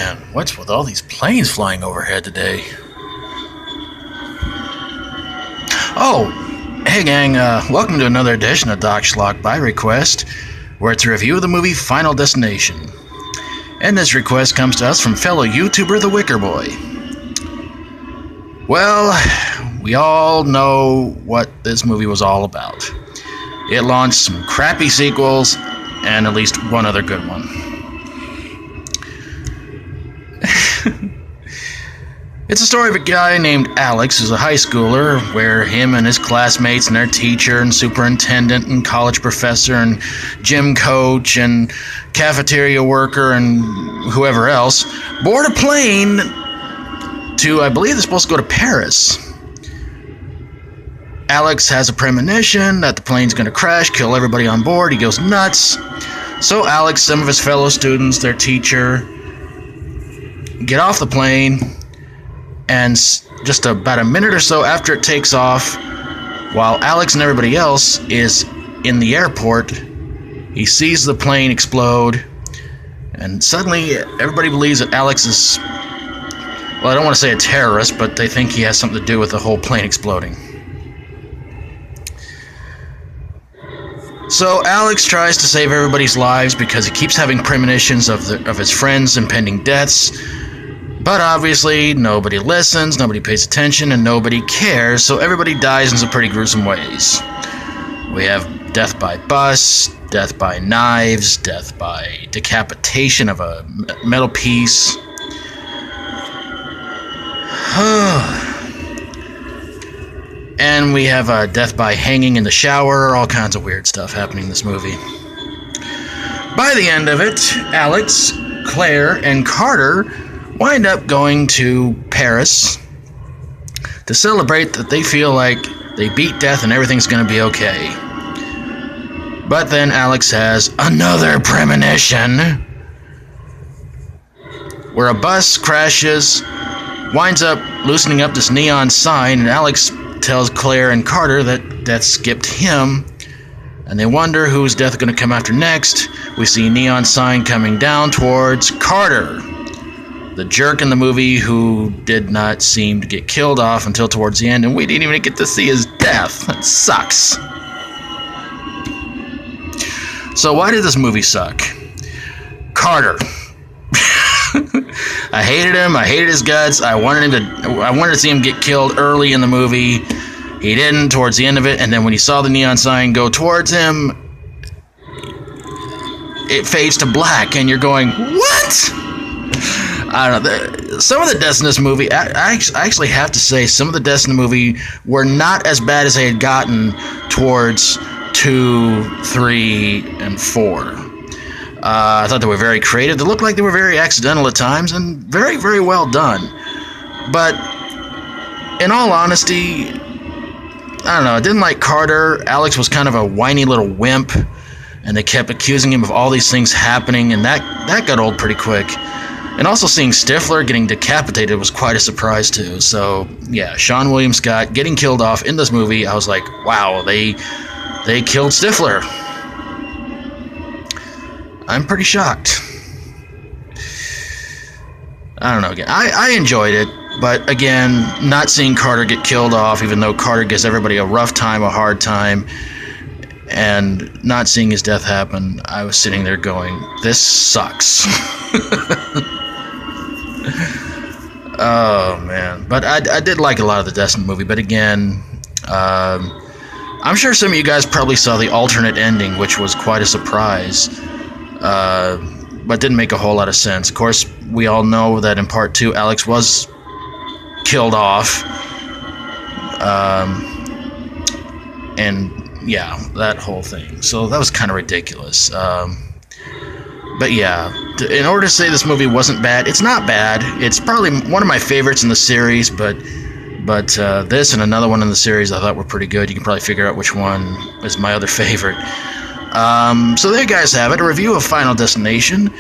Man, what's with all these planes flying overhead today? Oh, hey gang, welcome to another edition of Doc Schlock by Request, where it's a review of the movie Final Destination. And this request comes to us from fellow YouTuber TheWickerBoy. Well, we all know what this movie was all about. It launched some crappy sequels, and at least one other good one. It's a story of a guy named Alex who's a high schooler, where him and his classmates and their teacher and superintendent and college professor and gym coach and cafeteria worker and whoever else board a plane to, I believe they're supposed to go to Paris. Alex has a premonition that the plane's going to crash, kill everybody on board. He goes nuts. So Alex, some of his fellow students, their teacher, get off the plane, and just about a minute or so after it takes off, while Alex and everybody else is in the airport, he sees the plane explode, and suddenly everybody believes that Alex is, well, I don't want to say a terrorist, but they think he has something to do with the whole plane exploding. So Alex tries to save everybody's lives because he keeps having premonitions of his friends' impending deaths. But obviously, nobody listens, nobody pays attention, and nobody cares, so everybody dies in some pretty gruesome ways. We have death by bus, death by knives, death by decapitation of a metal piece. And we have death by hanging in the shower, all kinds of weird stuff happening in this movie. By the end of it, Alex, Claire, and Carter wind up going to Paris to celebrate that they feel like they beat death and everything's going to be okay. But then Alex has another premonition where a bus crashes, winds up loosening up this neon sign, and Alex tells Claire and Carter that death skipped him, and they wonder whose death is going to come after next. We see a neon sign coming down towards Carter, the jerk in the movie who did not seem to get killed off until towards the end, and we didn't even get to see his death. That sucks. So why did this movie suck? Carter. I hated him. I hated his guts. I wanted to see him get killed early in the movie. He didn't towards the end of it, and then when he saw the neon sign go towards him, it fades to black, and you're going, what? I don't know. Some of the deaths in this movie, I actually have to say, some of the deaths in the movie were not as bad as they had gotten towards 2, 3, and 4. I thought they were very creative. They looked like they were very accidental at times and very, very well done. But in all honesty, I don't know. I didn't like Carter. Alex was kind of a whiny little wimp, and they kept accusing him of all these things happening, and that got old pretty quick. And also seeing Stifler getting decapitated was quite a surprise too. So yeah, Sean William Scott getting killed off in this movie, I was like, wow, they killed Stifler. I'm pretty shocked. I don't know. Again, I enjoyed it, but again, not seeing Carter get killed off, even though Carter gives everybody a rough time, a hard time, and not seeing his death happen, I was sitting there going, this sucks. Oh man, but I did like a lot of the deaths in the movie. But again, I'm sure some of you guys probably saw the alternate ending, which was quite a surprise, but didn't make a whole lot of sense. Of course, we all know that in part 2, Alex was killed off, and yeah, that whole thing. So that was kind of ridiculous. But yeah, in order to say this movie wasn't bad, it's not bad. It's probably one of my favorites in the series, but this and another one in the series I thought were pretty good. You can probably figure out which one is my other favorite. So there you guys have it, a review of Final Destination.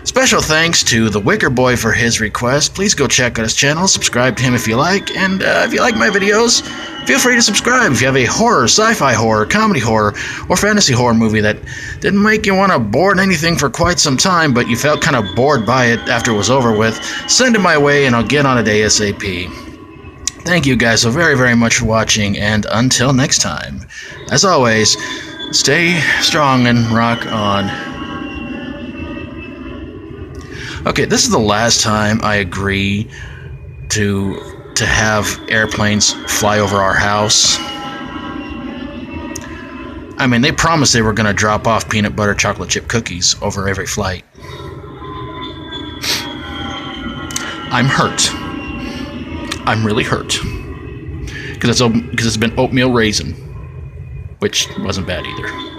Special thanks to TheWickerBoy for his request. Please go check out his channel, subscribe to him if you like, and if you like my videos, Feel free to subscribe if you have a horror, sci-fi horror, comedy horror, or fantasy horror movie that didn't make you want to board anything for quite some time, but you felt kind of bored by it after it was over with. Send it my way and I'll get on it ASAP. Thank you guys so very, very much for watching, and until next time, as always, stay strong and rock on. Okay, this is the last time I agree to have airplanes fly over our house. I mean, they promised they were going to drop off peanut butter chocolate chip cookies over every flight. I'm hurt. I'm really hurt. Because it's been oatmeal raisin, which wasn't bad either.